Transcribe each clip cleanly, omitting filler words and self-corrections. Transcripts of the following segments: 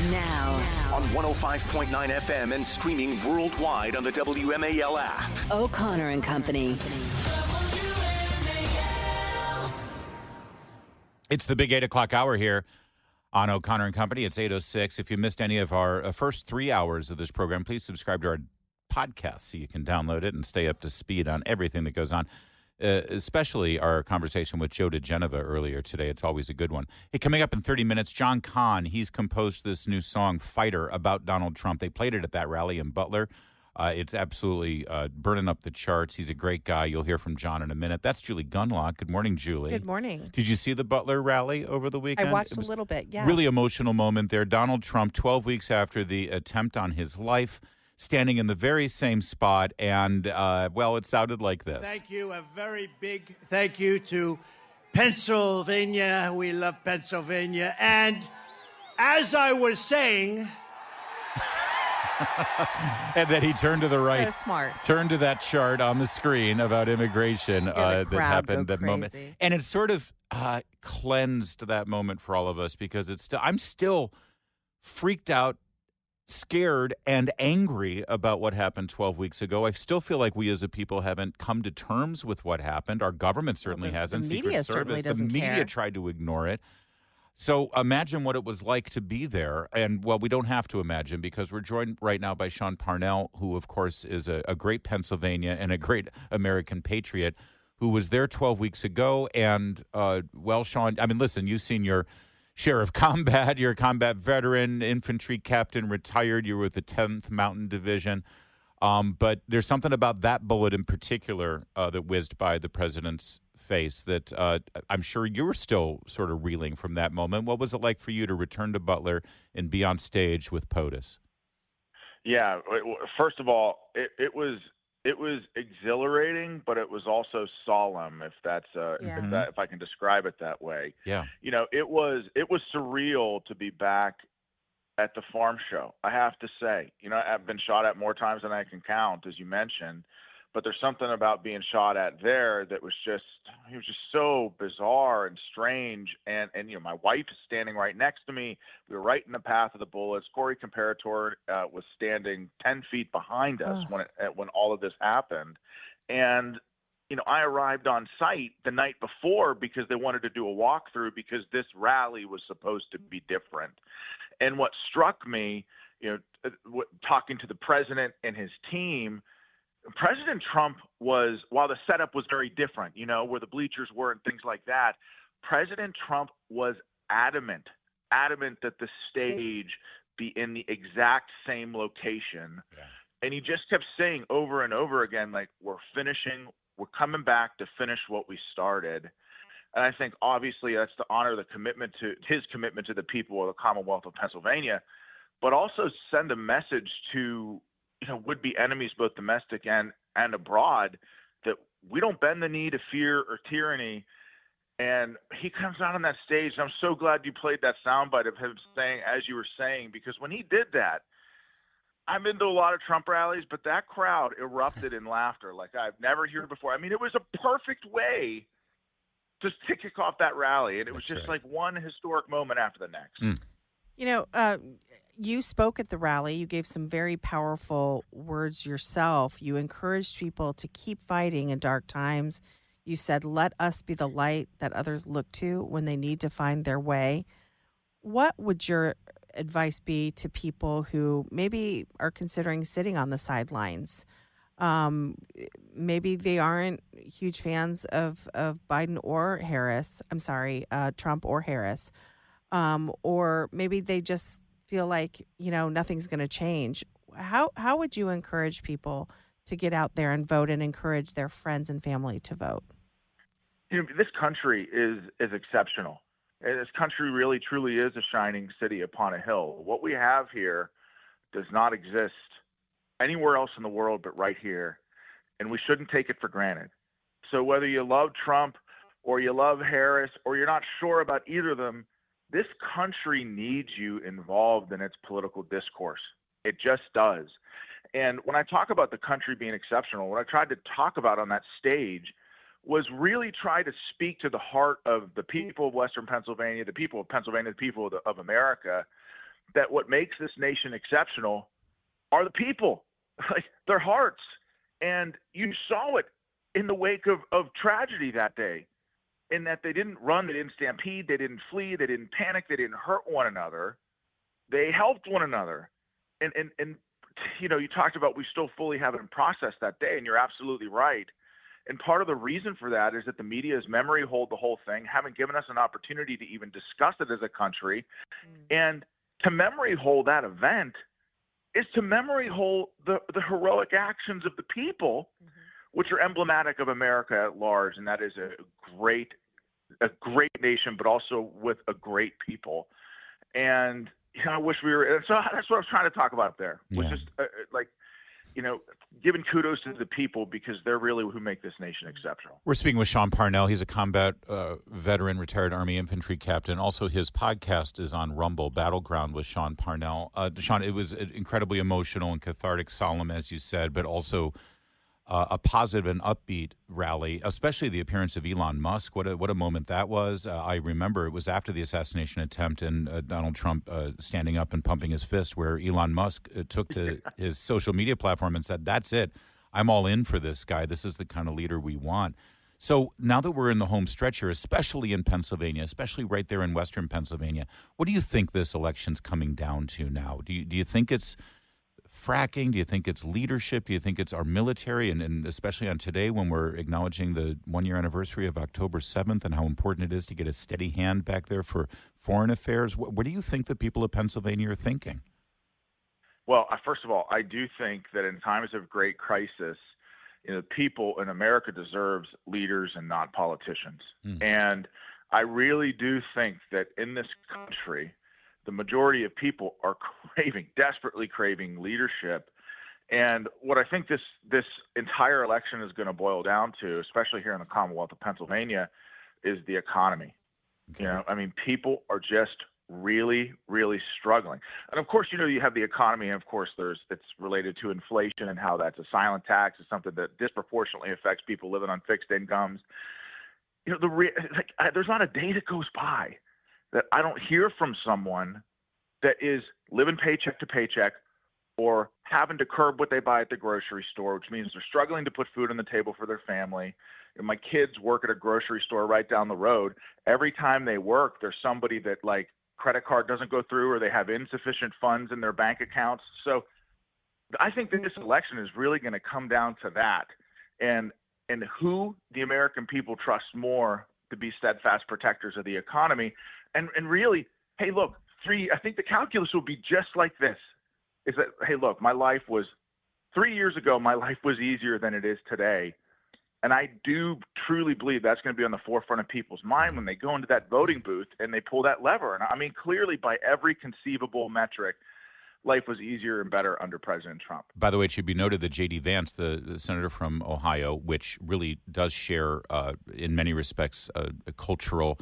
Now. On 105.9 FM and streaming worldwide on the WMAL app. O'Connor and Company. It's the big 8 o'clock hour here on O'Connor and Company. It's 8:06. If you missed any of our first 3 hours of this program, please subscribe to our podcast so you can download it and stay up to speed on everything that goes on, especially our conversation with Joe DeGeneva earlier today. It's always a good one. Hey, coming up in 30 minutes, Kahn, he's composed this new song, Fighter, about Donald Trump. They played it at that rally in Butler. It's absolutely burning up the charts. He's a great guy. You'll hear from John in a minute. That's Julie Gunlock. Good morning, Julie. Good morning. Did you see the Butler rally over the weekend? I watched a little bit, yeah. Really emotional moment there. Donald Trump, 12 weeks after the attempt on his life, standing in the very same spot, and, well, it sounded like this. Thank you. A very big thank you to Pennsylvania. We love Pennsylvania. And as I was saying... And then he turned to the right. So smart. Turned to that chart on the screen about immigration that happened that moment. And it sort of cleansed that moment for all of us because I'm still freaked out, scared, and angry about what happened 12 weeks ago. I still feel like we as a people haven't come to terms with what happened. Our government certainly hasn't. The media certainly doesn't care. The media tried to ignore it. So imagine what it was like to be there. And, well, we don't have to imagine because we're joined right now by Sean Parnell, who, of course, is a great Pennsylvania and a great American patriot who was there 12 weeks ago. And, well, Sean, I mean, listen, you've seen your share of combat. You're a combat veteran, infantry captain, retired. You were with the 10th Mountain Division. But there's something about that bullet in particular that whizzed by the president's face that I'm sure you were still sort of reeling from that moment. What was it like for you to return to Butler and be on stage with POTUS? Yeah, first of all, it was exhilarating, but it was also solemn, if I can describe it that way. Yeah, you know, it was surreal to be back at the farm show. I have to say, you know, I've been shot at more times than I can count, as you mentioned. But there's something about being shot at there that was just so bizarre and strange. And you know, my wife is standing right next to me. We were right in the path of the bullets. Corey Comparator was standing 10 feet behind us when all of this happened. And, you know, I arrived on site the night before because they wanted to do a walkthrough because this rally was supposed to be different. And what struck me, you know, talking to the president and his team, President Trump was, while the setup was very different, you know, where the bleachers were and things like that, President Trump was adamant that the stage be in the exact same location. Yeah. And he just kept saying over and over again, like, we're coming back to finish what we started. And I think obviously that's to honor his commitment to the people of the Commonwealth of Pennsylvania, but also send a message to, you know, would-be enemies, both domestic and abroad, that we don't bend the knee to fear or tyranny. And he comes out on that stage, and I'm so glad you played that soundbite of him saying, as you were saying, because when he did that, I've been to a lot of Trump rallies, but that crowd erupted in laughter like I've never heard before. I mean, it was a perfect way to kick off that rally, and it was just like one historic moment after the next. Mm. You know, you spoke at the rally. You gave some very powerful words yourself. You encouraged people to keep fighting in dark times. You said, let us be the light that others look to when they need to find their way. What would your advice be to people who maybe are considering sitting on the sidelines? Maybe they aren't huge fans of Biden or Harris. I'm sorry, Trump or Harris. Or maybe they just feel like, you know, nothing's going to change. How would you encourage people to get out there and vote and encourage their friends and family to vote? You know, this country is exceptional. This country really, truly is a shining city upon a hill. What we have here does not exist anywhere else in the world but right here, and we shouldn't take it for granted. So whether you love Trump or you love Harris or you're not sure about either of them, this country needs you involved in its political discourse. It just does. And when I talk about the country being exceptional, what I tried to talk about on that stage was really try to speak to the heart of the people of Western Pennsylvania, the people of Pennsylvania, the people of America, that what makes this nation exceptional are the people, like their hearts. And you saw it in the wake of tragedy that day, in that they didn't run, they didn't stampede, they didn't flee, they didn't panic, they didn't hurt one another. They helped one another. And you know, you talked about we still fully haven't processed that day, and you're absolutely right. And part of the reason for that is that the media's memory hold the whole thing, haven't given us an opportunity to even discuss it as a country. And to memory hold that event is to memory hold the heroic actions of the people, which are emblematic of America at large. And that is a great nation, but also with a great people. And you know, I wish we were. So that's what I was trying to talk about there. Was just like, you know, giving kudos to the people, because they're really who make this nation exceptional. We're speaking with Sean Parnell. He's a combat veteran, retired Army infantry captain. Also, his podcast is on Rumble, Battleground with Sean Parnell. Sean, it was incredibly emotional and cathartic, solemn, as you said, but also a positive and upbeat rally, especially the appearance of Elon Musk. What a moment that was. I remember it was after the assassination attempt and Donald Trump standing up and pumping his fist, where Elon Musk took to his social media platform and said, "That's it. I'm all in for this guy. This is the kind of leader we want." So now that we're in the home stretch here, especially in Pennsylvania, especially right there in western Pennsylvania, what do you think this election's coming down to now? Do you think it's fracking? Do you think it's leadership? Do you think it's our military? And especially on today, when we're acknowledging the 1-year anniversary of October 7th and how important it is to get a steady hand back there for foreign affairs. What do you think the people of Pennsylvania are thinking? Well, first of all, I do think that in times of great crisis, you know, people in America deserves leaders and not politicians. And I really do think that in this country, the majority of people are desperately craving leadership. And what I think this entire election is going to boil down to, especially here in the Commonwealth of Pennsylvania, is the economy. Okay. You know, I mean, people are just really, really struggling. And of course, you know, you have the economy, and of course it's related to inflation and how that's a silent tax. It's something that disproportionately affects people living on fixed incomes. You know, there's not a day that goes by that I don't hear from someone that is living paycheck to paycheck or having to curb what they buy at the grocery store, which means they're struggling to put food on the table for their family. And my kids work at a grocery store right down the road. Every time they work, there's somebody that, like, credit card doesn't go through, or they have insufficient funds in their bank accounts. So I think that this election is really going to come down to that, and who the American people trust more to be steadfast protectors of the economy. And really, hey, look, I think the calculus will be just like this, is that, hey, look, 3 years ago, my life was easier than it is today. And I do truly believe that's going to be on the forefront of people's mind when they go into that voting booth and they pull that lever. And I mean, clearly, by every conceivable metric, life was easier and better under President Trump. By the way, it should be noted that J.D. Vance, the senator from Ohio, which really does share, in many respects, a cultural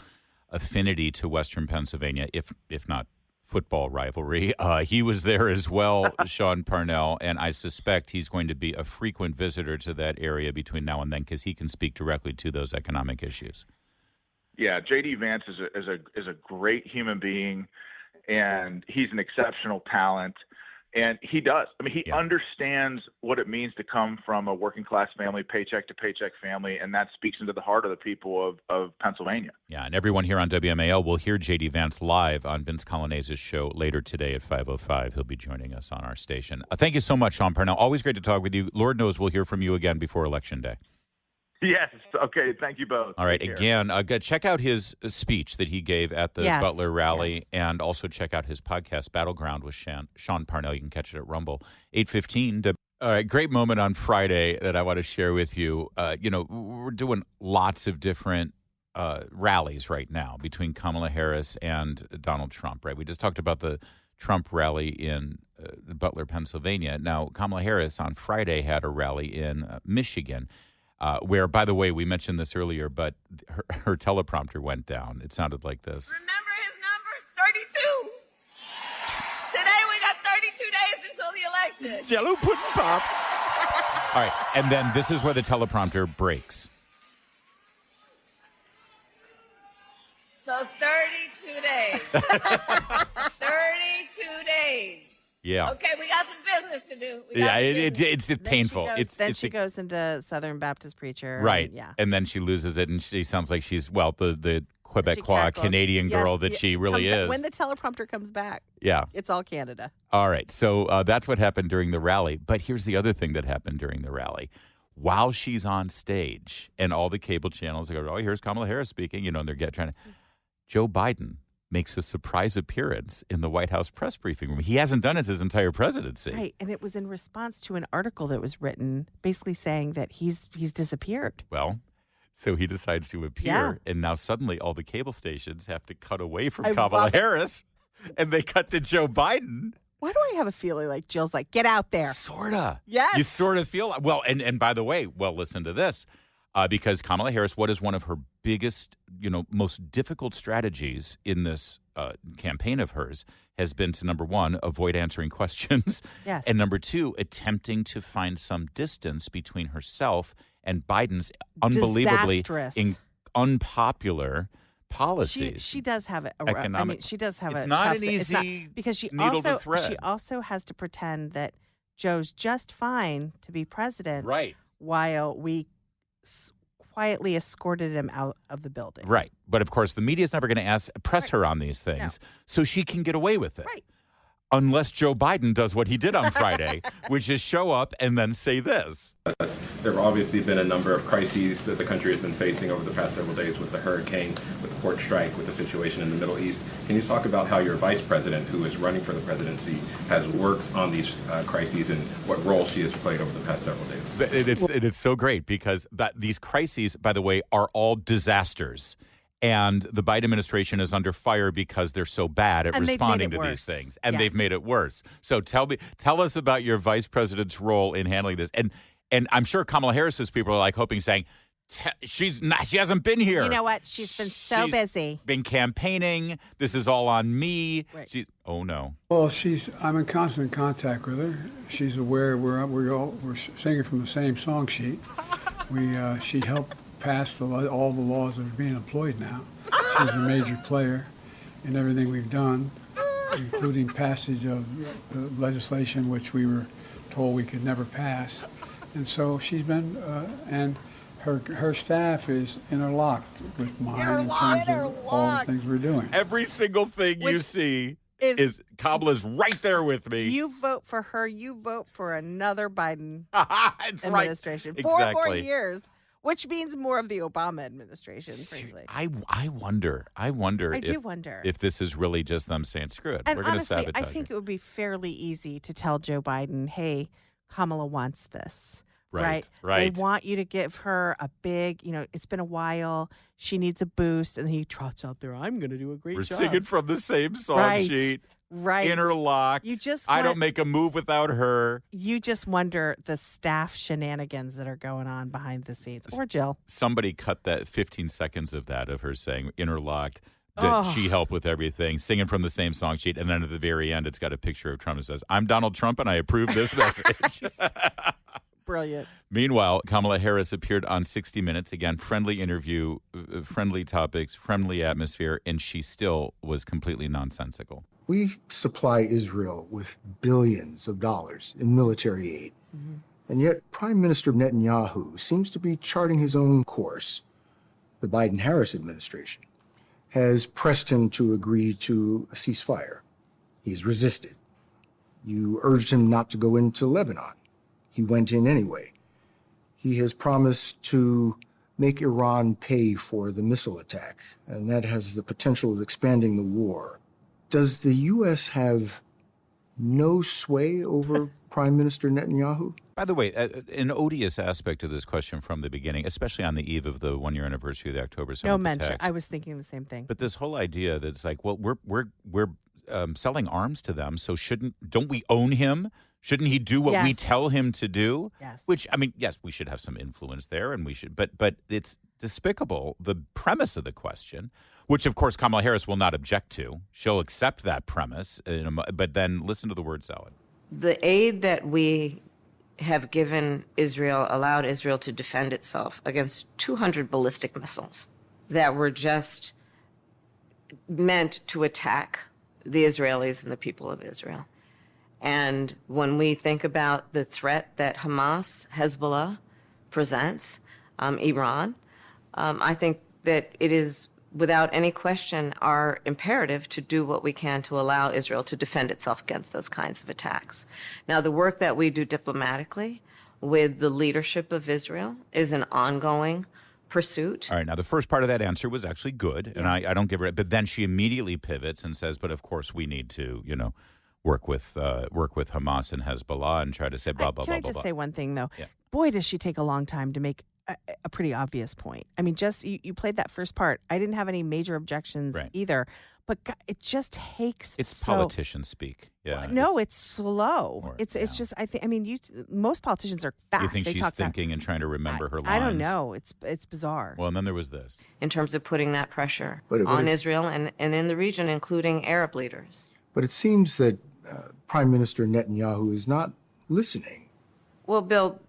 affinity to Western Pennsylvania, if not football rivalry. He was there as well, Sean Parnell, and I suspect he's going to be a frequent visitor to that area between now and then, because he can speak directly to those economic issues. Yeah, J.D. Vance is a great human being, and he's an exceptional talent. And he does. I mean, he understands what it means to come from a working class family, paycheck to paycheck family, and that speaks into the heart of the people of Pennsylvania. Yeah, and everyone here on WMAL will hear J.D. Vance live on Vince Colonnese's show later today at 5:05. He'll be joining us on our station. Thank you so much, Sean Parnell. Always great to talk with you. Lord knows we'll hear from you again before Election Day. Yes. Okay. Thank you both. All right. Again, check out his speech that he gave at the Butler rally, and also check out his podcast, Battleground with Sean Parnell. You can catch it at Rumble, 8:15. All right. Great moment on Friday that I want to share with you. You know, we're doing lots of different rallies right now between Kamala Harris and Donald Trump, right? We just talked about the Trump rally in Butler, Pennsylvania. Now, Kamala Harris on Friday had a rally in Michigan. Where, by the way, we mentioned this earlier, but her teleprompter went down. It sounded like this. Remember his number? 32. Today we got 32 days until the election. Jello pudding pops. All right, and then this is where the teleprompter breaks. So 32 days. 32 Yeah. Okay, we got some business to do. We got Yeah, some business. it's painful. Then It's she goes into Southern Baptist preacher. right. And, yeah. And then she loses it, and she sounds like she's, the She Quebecois cackles. Canadian Yes, girl that yeah, she really comes- is. When the teleprompter comes back, Yeah. it's all Canada. All right. So that's what happened during the rally. But here's the other thing that happened during the rally. While she's on stage and all the cable channels go, oh, here's Kamala Harris speaking, and they're trying to. Joe Biden makes a surprise appearance in the White House press briefing room. He hasn't done it his entire presidency. Right. And it was in response to an article that was written basically saying that he's disappeared. Well, so he decides to appear, Yeah. and now suddenly all the cable stations have to cut away from I Kamala love it. Harris, and they cut to Joe Biden. Why do I have a feeling like Jill's like, get out there? Sorta. Yes. You sort of feel well, and by the way, listen to this, because Kamala Harris, what is one of her biggest, most difficult strategies in this campaign of hers has been to, number one, avoid answering questions, Yes. and number two, attempting to find some distance between herself and Biden's unbelievably Disastrous. unpopular policies. She does have a Economic- she does have It's a not tough an si- it's not- easy because she needle to also thread. she also has to pretend that Joe's just fine to be president, Right. while we quietly escorted him out of the building. Right. But of course, the media is never going to press her on these things, so she can get away with it. Right. Unless Joe Biden does what he did on Friday, which is show up and then say this. There have obviously been a number of crises that the country has been facing over the past several days with the hurricane, with the port strike, with the situation in the Middle East. Can you talk about how your vice president, who is running for the presidency, has worked on these crises and what role she has played over the past several days? It's so great because these crises, by the way, are all disasters. And the Biden administration is under fire because they're so bad at And they've responding made it to these worse. things. And Yes. they've made it worse. So tell us about your vice president's role in handling this. And I'm sure Kamala Harris's people are like hoping, saying, she hasn't been here. You know what? She's been so busy. Been campaigning. This is all on me. Right. Oh no. Well, I'm in constant contact with her. She's aware we're singing from the same song sheet. She helped pass all the laws that are being employed now. She's a major player in everything we've done, including passage of legislation which we were told we could never pass. And so she's been, and her staff is interlocked with mine in terms of all the things we're doing. Every single thing you see is Kamala's right there with me. You vote for her, you vote for another Biden That's right. administration. 4 more Exactly. years, which means more of the Obama administration, frankly. I wonder. I do wonder. if this is really just them saying, screw it. And We're going to honestly, sabotage I think her. it would be fairly easy to tell Joe Biden, hey, Kamala wants this. Right. They want you to give her a big, it's been a while. She needs a boost. And he trots out there, I'm going to do a great We're job. singing from the same song Right. sheet. Right. Interlocked. You just I don't want- make a move without her. You just wonder the staff shenanigans that are going on behind the scenes. Or Jill. Somebody cut that 15 seconds of her saying interlocked, that she helped with everything, singing from the same song sheet. And then at the very end, it's got a picture of Trump that says, I'm Donald Trump and I approve this message. Brilliant. Meanwhile, Kamala Harris appeared on 60 Minutes. Again, friendly interview, friendly topics, friendly atmosphere, and she still was completely nonsensical. We supply Israel with billions of dollars in military aid. And yet Prime Minister Netanyahu seems to be charting his own course. The Biden-Harris administration has pressed him to agree to a ceasefire. He's resisted. You urged him not to go into Lebanon. He went in anyway. He has promised to make Iran pay for the missile attack, and that has the potential of expanding the war. Does the U.S. have no sway over Prime Minister Netanyahu? By the way, an odious aspect of this question from the beginning, especially on the eve of the 1-year anniversary of the October 7th No mention. attacks. I was thinking the same thing. But this whole idea that it's like, well, we're selling arms to them, so don't we own him? Shouldn't he do what we Yes. tell him to do? Yes. Which, I mean, yes, we should have some influence there, and we should, but it's despicable, the premise of the question, which of course Kamala Harris will not object to. She'll accept that premise, but then listen to the word salad. The aid that we have given Israel allowed Israel to defend itself against 200 ballistic missiles that were just meant to attack the Israelis and the people of Israel. And when we think about the threat that Hamas, Hezbollah presents, Iran, I think that it is, without any question, our imperative to do what we can to allow Israel to defend itself against those kinds of attacks. Now, the work that we do diplomatically with the leadership of Israel is an ongoing pursuit. All right. Now, the first part of that answer was actually good, and I don't give her it. But then she immediately pivots and says, "But of course, we need to, work with Hamas and Hezbollah and try to say blah blah Can blah." I just say one thing though? Yeah. Boy, does she take a long time to make a pretty obvious point. I mean, just you played that first part. I didn't have any major objections either, but it just takes. It's politician speak. Yeah. No, it's slow. It's just. I mean, most politicians are fast. You think they she's talk thinking and trying to remember her lines? I don't know. It's bizarre. Well, and then there was this. In terms of putting that pressure But on Israel and in the region, including Arab leaders. But it seems that Prime Minister Netanyahu is not listening. Well, Bill,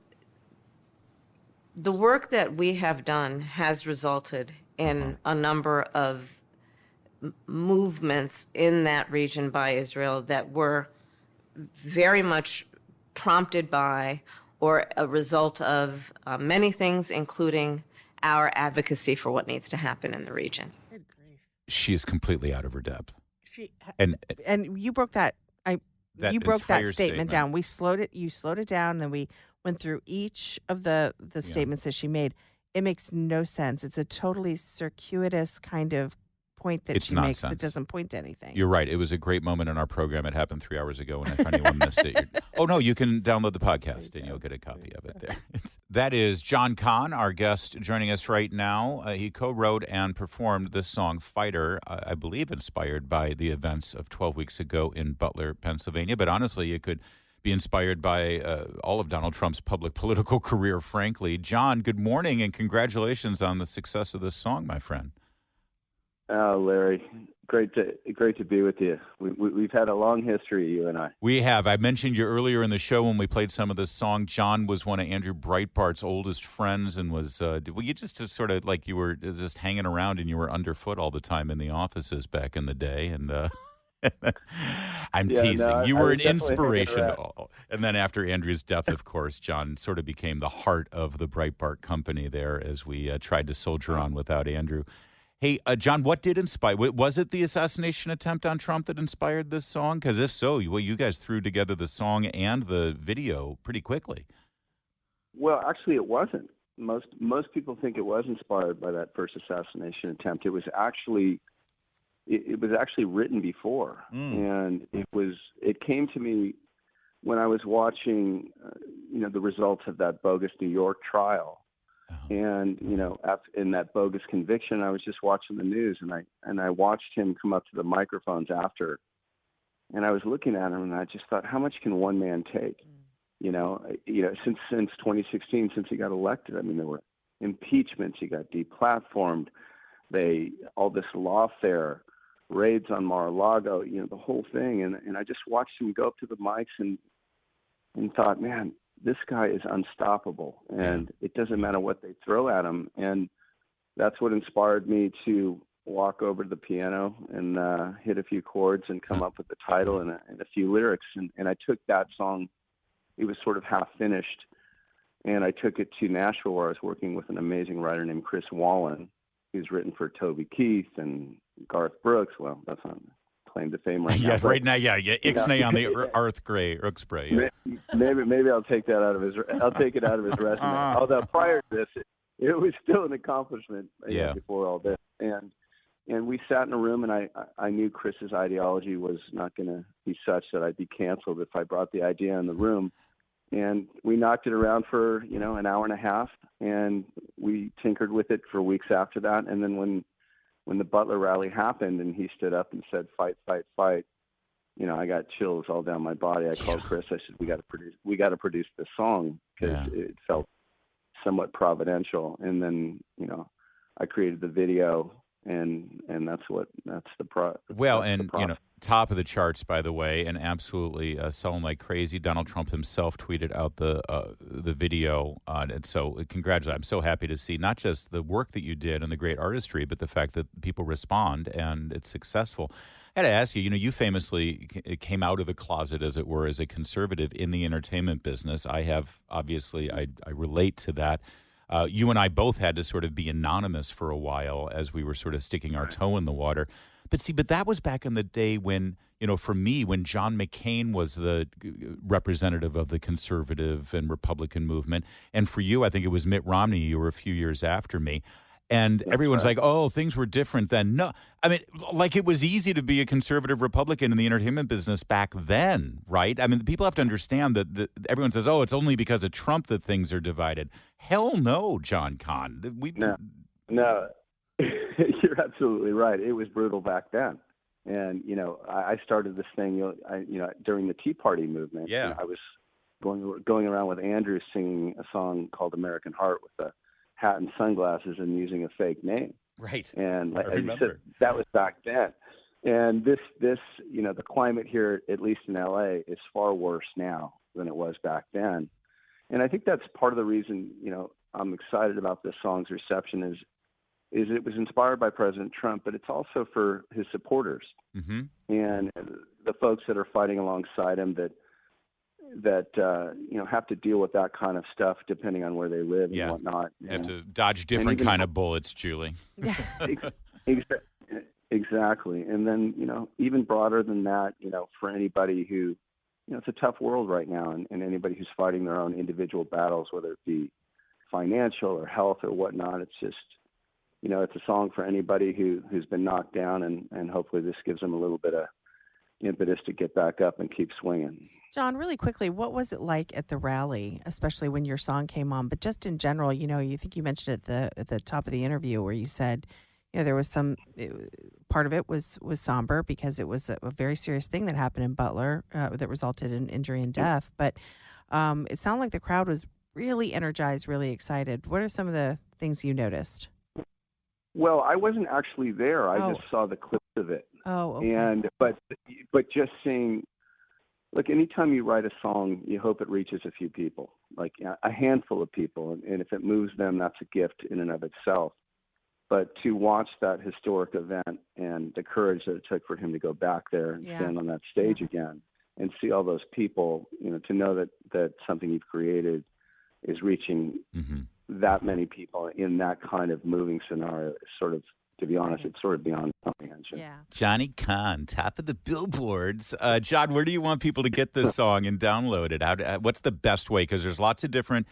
the work that we have done has resulted in a number of movements in that region by Israel that were very much prompted by or a result of many things, including our advocacy for what needs to happen in the region. She is completely out of her depth. And you broke that. You broke that entire statement down. You slowed it down, and then we went through each of the statements that she made. It makes no sense. It's a totally circuitous kind of point that she makes that doesn't point to anything. You're right. It was a great moment in our program. It happened 3 hours ago, and if anyone missed it, oh no, you can download the podcast and you'll get a copy of it there. That is John Kahn, our guest, joining us right now. He co-wrote and performed this song, "Fighter," I believe inspired by the events of 12 weeks ago in Butler, Pennsylvania. But honestly, it could be inspired by all of Donald Trump's public political career, frankly. John, good morning, and congratulations on the success of this song, my friend. Oh, Larry, great to be with you. We've had a long history, you and I. We have. I mentioned you earlier in the show when we played some of this song. John was one of Andrew Breitbart's oldest friends and was, well, you just sort of like you were just hanging around and you were underfoot all the time in the offices back in the day. And I'm teasing. No, you were an inspiration. And then after Andrew's death, of course, John sort of became the heart of the Breitbart company there as we tried to soldier on without Andrew. Hey, John, what did inspire? Was it the assassination attempt on Trump that inspired this song? Because if so, you guys threw together the song and the video pretty quickly. Well, actually, it wasn't. Most people think it was inspired by that first assassination attempt. It was actually written before, and it came to me when I was watching, the results of that bogus New York trial. And, in that bogus conviction, I was just watching the news and I watched him come up to the microphones after, and I was looking at him and I just thought, how much can one man take? Since 2016, since he got elected, I mean, there were impeachments, he got deplatformed, all this lawfare, raids on Mar-a-Lago, the whole thing. And I just watched him go up to the mics and thought, man, this guy is unstoppable, and it doesn't matter what they throw at him. And that's what inspired me to walk over to the piano and hit a few chords and come up with the title and a few lyrics. And I took that song, it was sort of half finished, and I took it to Nashville where I was working with an amazing writer named Chris Wallen, who's written for Toby Keith and Garth Brooks. Well, that's not claim to fame right now. Right now, Ixnay on the Earth Grey, Uxbray. Yeah. Maybe I'll take that out of his. I'll take it out of his resume. Although prior to this, it was still an accomplishment. Before all this, and we sat in a room, and I knew Chris's ideology was not going to be such that I'd be canceled if I brought the idea in the room. And we knocked it around for an hour and a half, and we tinkered with it for weeks after that. And then when the Butler rally happened and he stood up and said, "Fight, fight, fight," I got chills all down my body. I called Chris. I said, we got to produce this song because it felt somewhat providential. And then, I created the video and that's the Well, that's the and, you know, top of the charts, by the way, and absolutely selling like crazy. Donald Trump himself tweeted out the video on it. So congratulations. I'm so happy to see not just the work that you did and the great artistry, but the fact that people respond and it's successful. I had to ask you, you know, you famously came out of the closet, as it were, as a conservative in the entertainment business. I have, obviously, I relate to that. You and I both had to sort of be anonymous for a while as we were sort of sticking our toe in the water. But that was back in the day when, you know, for me, when John McCain was the representative of the conservative and Republican movement. And for you, I think it was Mitt Romney. You were a few years after me. And everyone's like, oh, things were different then. No, I mean, like it was easy to be a conservative Republican in the entertainment business back then, right? I mean, people have to understand that everyone says, oh, it's only because of Trump that things are divided. Hell no, John Kahn. No, you're absolutely right. It was brutal back then. And, you know, I started this thing, during the Tea Party movement. Yeah. You know, I was going around with Andrew singing a song called American Heart with a hat and sunglasses and using a fake name. Right. And I like you remember. said, that was back then. And this, you know, the climate here, at least in LA, is far worse now than it was back then. And I think that's part of the reason, you know, I'm excited about this song's reception is it was inspired by President Trump, but it's also for his supporters Mm-hmm. and the folks that are fighting alongside him that you know, have to deal with that kind of stuff depending on where they live and whatnot. You have to dodge different kind of bullets, Julie. Exactly. And then, you know, even broader than that, you know, for anybody who, you know, it's a tough world right now, and anybody who's fighting their own individual battles, whether it be financial or health or whatnot, it's just, you know, it's a song for anybody who's been knocked down, and hopefully this gives them a little bit of impetus to get back up and keep swinging. John, really quickly, what was it like at the rally, especially when your song came on? But just in general, you know, you think you mentioned at the top of the interview where you said, you know, there was part of it was somber because it was a very serious thing that happened in Butler that resulted in injury and death. But it sounded like the crowd was really energized, really excited. What are some of the things you noticed? Well, I wasn't actually there. I just saw the clips of it. Oh, okay. And but just seeing, look, anytime you write a song, you hope it reaches a few people, like a handful of people, and if it moves them, that's a gift in and of itself. But to watch that historic event and the courage that it took for him to go back there and stand on that stage again and see all those people, you know, to know that something you've created is reaching that many people in that kind of moving scenario is sort of, to be honest, it's sort of beyond comprehension. Yeah. Johnny Kahn, top of the billboards. John, where do you want people to get this song and download it? What's the best way? Because there's lots of different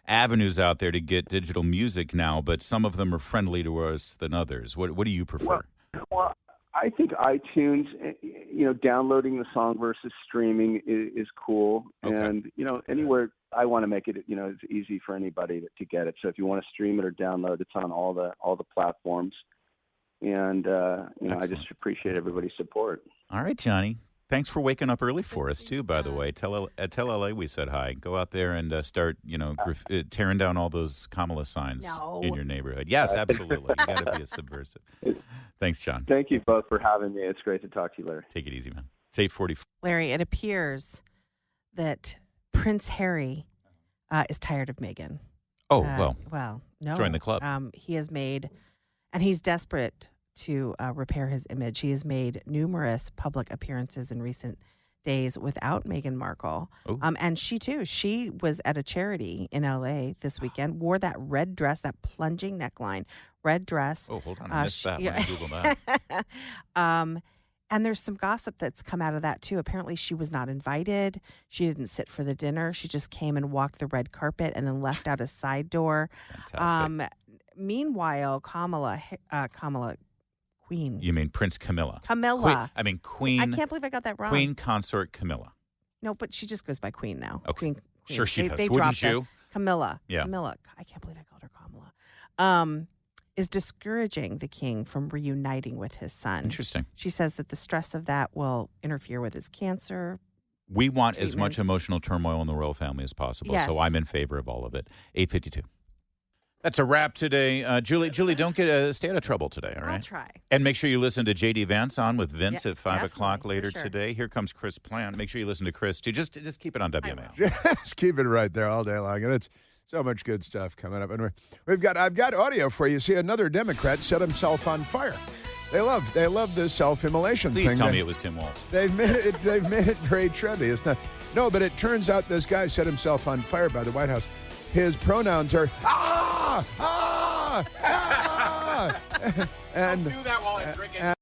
avenues out there to get digital music now, but some of them are friendly to us than others. What do you prefer? Well, I think iTunes, you know, downloading the song versus streaming is cool. Okay. And, you know, anywhere I want to make it, you know, it's easy for anybody to get it. So if you want to stream it or download, it's on all the platforms. And, you know, Excellent. I just appreciate everybody's support. All right, Johnny. Thanks for waking up early for us, too, by the way. Tell LA we said hi. Go out there and start, you know, tearing down all those Kamala signs in your neighborhood. Yes, absolutely. You got to be a subversive. Thanks, John. Thank you both for having me. It's great to talk to you, Larry. Take it easy, man. It's 8:44. Larry, it appears that Prince Harry is tired of Meghan. Oh, well, no. Join the club. He has made, and he's desperate to repair his image. He has made numerous public appearances in recent days without Meghan Markle. And she was at a charity in LA this weekend, wore that red dress, that plunging neckline, red dress. Oh, hold on. I missed that when I Googled that. And there's some gossip that's come out of that, too. Apparently, she was not invited. She didn't sit for the dinner. She just came and walked the red carpet and then left out a side door. Fantastic. Meanwhile, Kamala Queen. You mean Prince Camilla? Camilla. Queen. I can't believe I got that wrong. Queen consort Camilla. No, but she just goes by Queen now. Okay. Queen. Sure she does. They Wouldn't dropped you? Camilla. Yeah. Camilla. I can't believe I called her Kamala. Is discouraging the king from reuniting with his son. Interesting. She says that the stress of that will interfere with his cancer. We want as much emotional turmoil in the royal family as possible, Yes. so I'm in favor of all of it. 8:52. That's a wrap today. Julie, don't stay out of trouble today, all right? I'll try. And make sure you listen to J.D. Vance on with Vince Yeah, at 5 o'clock definitely, later for sure. today. Here comes Chris Plant. Make sure you listen to Chris, too. Just keep it on WMAL. Just keep it right there all day long. And it's so much good stuff coming up. And I've got audio for you. See, another Democrat set himself on fire. They love the self-immolation thing. Please tell me it was Tim Walz. They've made it very trendy. It's not. No, but it turns out this guy set himself on fire by the White House. His pronouns are and Don't do that while I'm drinking.